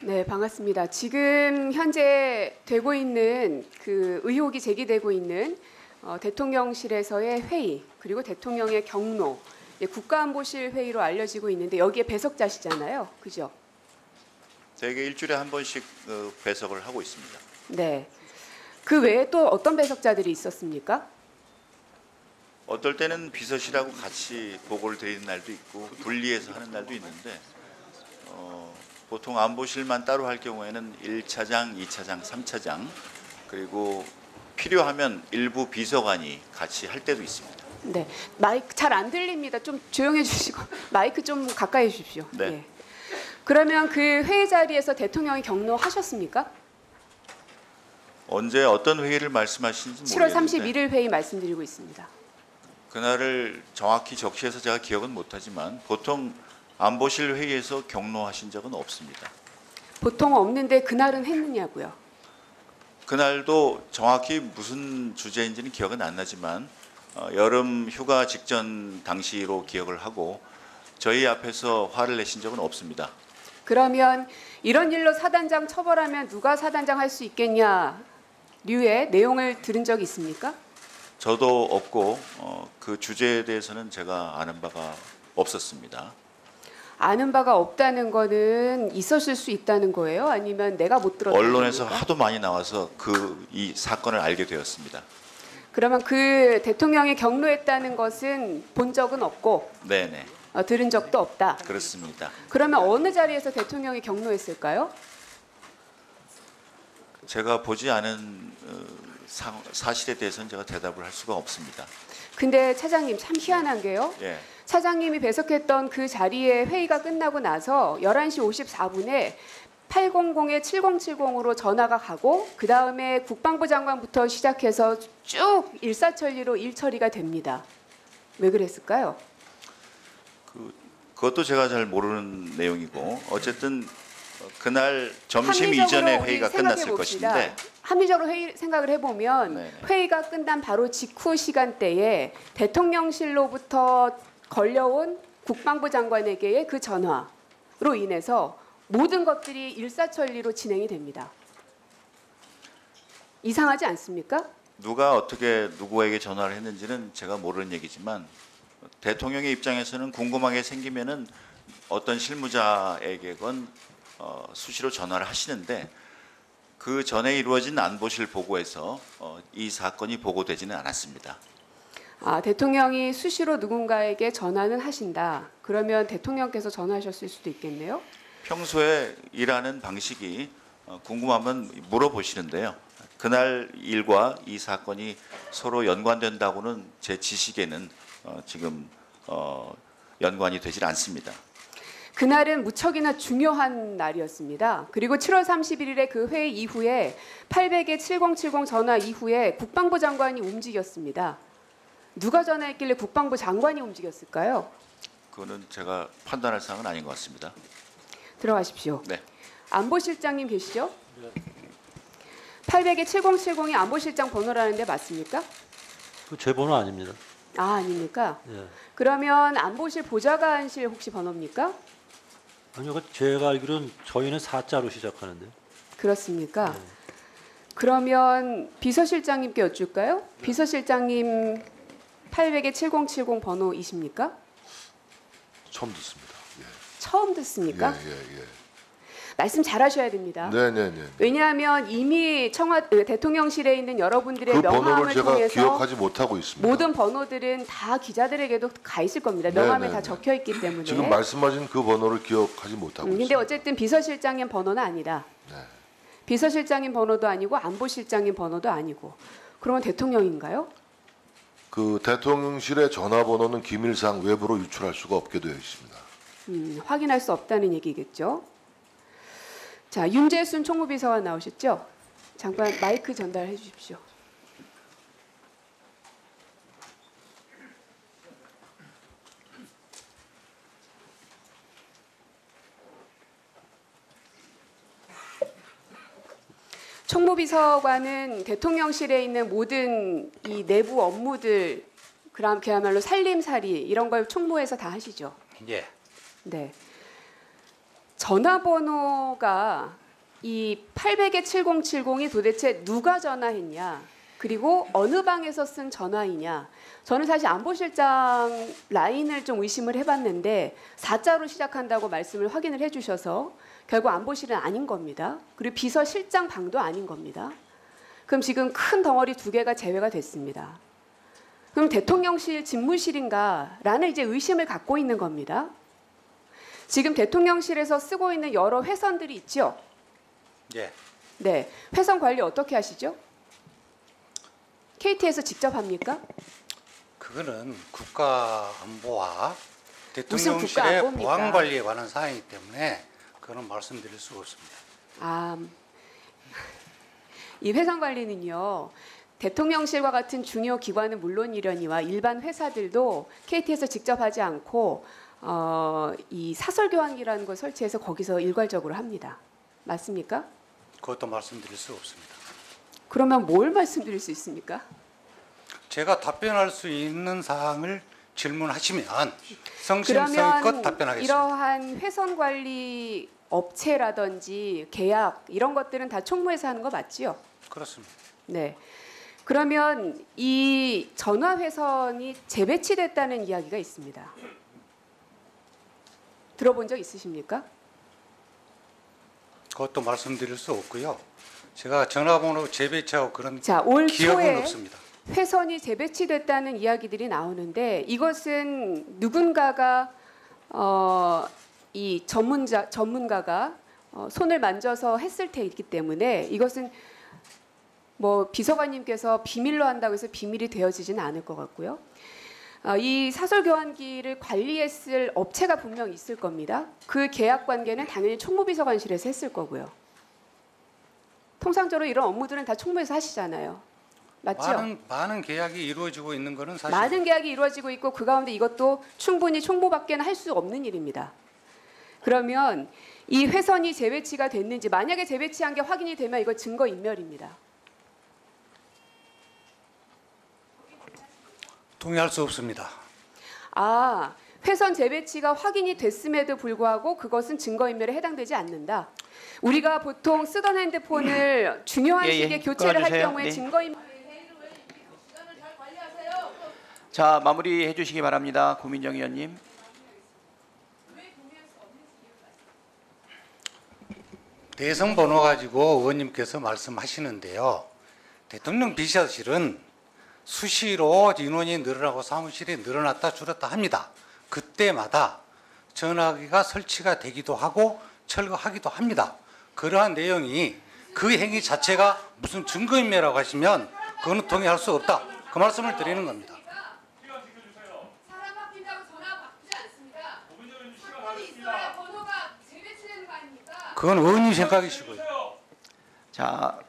네, 반갑습니다. 지금 현재 되고 있는 그 의혹이 제기되고 있는 대통령실에서의 회의 그리고 대통령의 경로, 국가안보실 회의로 알려지고 있는데 여기에 배석자시잖아요, 그죠? 대개 일주일에 한 번씩 배석을 하고 있습니다. 네. 그 외에 또 어떤 배석자들이 있었습니까? 어떨 때는 비서실하고 같이 보고를 드리는 날도 있고 분리해서 하는 날도 있는데 보통 안보실만 따로 할 경우에는 1차장, 2차장, 3차장 그리고 필요하면 일부 비서관이 같이 할 때도 있습니다. 네, 마이크 잘 안 들립니다. 좀 조용해 주시고 마이크 좀 가까이 주십시오. 네. 예. 그러면 그 회의 자리에서 대통령이 경로하셨습니까? 언제 어떤 회의를 말씀하시는지 7월 모르겠는데 31일 회의 말씀드리고 있습니다. 그날을 정확히 적시해서 제가 기억은 못하지만 보통 안보실 회의에서 경로하신 적은 없습니다. 보통 없는데 그날은 했느냐고요? 그날도 정확히 무슨 주제인지는 기억은 안 나지만 여름 휴가 직전 당시로 기억을 하고 저희 앞에서 화를 내신 적은 없습니다. 그러면 이런 일로 사단장 처벌하면 누가 사단장 할 수 있겠냐 류의 내용을 들은 적이 있습니까? 저도 없고 그 주제에 대해서는 제가 아는 바가 없었습니다. 아는 바가 없다는 거는 있었을 수 있다는 거예요? 아니면 내가 못 들었다는 언론에서 겁니까? 하도 많이 나와서 이 사건을 알게 되었습니다. 그러면 그 대통령이 경로했다는 것은 본 적은 없고 네네, 들은 적도 없다. 그렇습니다. 그러면 어느 자리에서 대통령이 경로했을까요? 제가 보지 않은 사실에 대해서는 제가 대답을 할 수가 없습니다. 근데 차장님 참 희한한 게요. 예. 차장님이 배석했던 그 자리에 회의가 끝나고 나서 11시 54분에 800에 7070으로 전화가 가고 그 다음에 국방부 장관부터 시작해서 쭉 일사천리로 일처리가 됩니다. 왜 그랬을까요? 그것도 제가 잘 모르는 내용이고 어쨌든 그날 점심 합리적으로 이전에 우리 회의가 생각해 끝났을 봅시다. 것인데 합리적으로 생각을 해보면 네네. 회의가 끝난 바로 직후 시간대에 대통령실로부터 걸려온 국방부 장관에게의 그 전화로 인해서 모든 것들이 일사천리로 진행이 됩니다. 이상하지 않습니까? 누가 어떻게 누구에게 전화를 했는지는 제가 모르는 얘기지만 대통령의 입장에서는 궁금한 게 생기면은 어떤 실무자에게건 수시로 전화를 하시는데 그 전에 이루어진 안보실 보고에서 이 사건이 보고되지는 않았습니다. 대통령이 수시로 누군가에게 전화는 하신다. 그러면 대통령께서 전화하셨을 수도 있겠네요. 평소에 일하는 방식이 궁금하면 물어보시는데요. 그날 일과 이 사건이 서로 연관된다고는 제 지식에는 지금 연관이 되질 않습니다. 그날은 무척이나 중요한 날이었습니다. 그리고 7월 31일에 그 회의 이후에 800에 7070 전화 이후에 국방부 장관이 움직였습니다. 누가 전화했길래 국방부 장관이 움직였을까요? 그거는 제가 판단할 사항은 아닌 것 같습니다. 들어가십시오. 네. 안보실장님 계시죠? 800에 7070이 안보실장 번호라는데 맞습니까? 그 제 번호 아닙니다. 아닙니까? 예. 그러면 안보실 보좌관실 혹시 번호입니까? 아니요, 그 제가 알기로는 저희는 4자로 시작하는데요. 그렇습니까? 네. 그러면 비서실장님께 여쭐까요? 비서실장님 800에 7070 번호이십니까? 처음 듣습니다. 처음 듣습니까? 예. 말씀 잘하셔야 됩니다. 네네네. 왜냐하면 이미 대통령실에 있는 여러분들의 그 번호를 명함을 제가 통해서 기억하지 못하고 있습니다. 모든 번호들은 다 기자들에게도 가 있을 겁니다. 명함에 네네네. 다 적혀 있기 때문에. 지금 말씀하신 그 번호를 기억하지 못하고 근데 있습니다. 어쨌든 비서실장님 번호는 아니다. 네. 비서실장님 번호도 아니고 안보실장님 번호도 아니고. 그러면 대통령인가요? 그 대통령실의 전화번호는 기밀상 외부로 유출할 수가 없게 되어 있습니다. 확인할 수 없다는 얘기겠죠. 자, 윤재순 총무비서관 나오셨죠? 잠깐 마이크 전달해 주십시오. 총무비서관은 대통령실에 있는 모든 이 내부 업무들, 그야말로 살림살이 이런 걸 총무에서 다 하시죠. 예. 네. 전화번호가 이 800에 7070이 도대체 누가 전화했냐, 그리고 어느 방에서 쓴 전화이냐. 저는 사실 안보실장 라인을 좀 의심을 해봤는데 4자로 시작한다고 말씀을 확인을 해주셔서 결국 안보실은 아닌 겁니다. 그리고 비서실장 방도 아닌 겁니다. 그럼 지금 큰 덩어리 2개가 제외가 됐습니다. 그럼 대통령실 집무실인가라는 이제 의심을 갖고 있는 겁니다. 지금 대통령실에서 쓰고 있는 여러 회선들이 있죠. 예. 네, 회선 관리 어떻게 하시죠? KT에서 직접 합니까? 그거는 국가안보와 무슨 대통령실의 국가안보입니까? 보안 관리에 관한 사항이기 때문에 그건 말씀드릴 수가 없습니다. 아, 이 회선 관리는요. 대통령실과 같은 중요 기관은 물론이려니와 일반 회사들도 KT에서 직접 하지 않고 이 사설 교환기라는 걸 설치해서 거기서 일괄적으로 합니다. 맞습니까? 그것도 말씀드릴 수가 없습니다. 그러면 뭘 말씀드릴 수 있습니까? 제가 답변할 수 있는 사항을 질문하시면 성심성의껏 그러면 답변하겠습니다. 이러한 회선 관리 업체라든지 계약 이런 것들은 다 총무에서 하는 거 맞지요? 그렇습니다. 네. 그러면 이 전화 회선이 재배치됐다는 이야기가 있습니다. 들어본 적 있으십니까? 그것도 말씀드릴 수 없고요. 제가 전화번호 재배치하고 그런 자, 올 기억은 초에 없습니다. 회선이 재배치됐다는 이야기들이 나오는데 이것은 누군가가 이 전문가가 손을 만져서 했을 테이기 때문에 이것은 뭐 비서관님께서 비밀로 한다고 해서 비밀이 되어지지는 않을 것 같고요. 이 사설 교환기를 관리했을 업체가 분명 있을 겁니다. 그 계약 관계는 당연히 총무비서관실에서 했을 거고요. 통상적으로 이런 업무들은 다 총무에서 하시잖아요. 맞죠? 많은 계약이 이루어지고 있는 것은 사실 많은 계약이 이루어지고 있고 그 가운데 이것도 충분히 총무밖에는 할 수 없는 일입니다. 그러면 이 회선이 재배치가 됐는지 만약에 재배치한 게 확인이 되면 이거 증거인멸입니다. 동의할 수 없습니다. 아, 회선 재배치가 확인이 됐음에도 불구하고 그것은 증거인멸에 해당되지 않는다. 우리가 보통 쓰던 핸드폰을 중요한 시기에 교체를 할 끊어주세요. 경우에 네. 증거인멸. 자, 마무리해 주시기 바랍니다. 고민정 의원님. 대선 번호 가지고 의원님께서 말씀하시는데요. 대통령 비서실은 수시로 인원이 늘어나고 사무실이 늘어났다 줄었다 합니다. 그때마다 전화기가 설치가 되기도 하고 철거하기도 합니다. 그러한 내용이 그 행위 자체가 무슨 증거인멸이라고 하시면 그거는 동의할 수 없다. 그 말씀을 드리는 겁니다. 사람 바뀐다고 전화 바꾸지 않습니다. 사건이 있어야 번호가 재배치되는 거 아닙니까? 그건 의원님 생각이시고요. 자,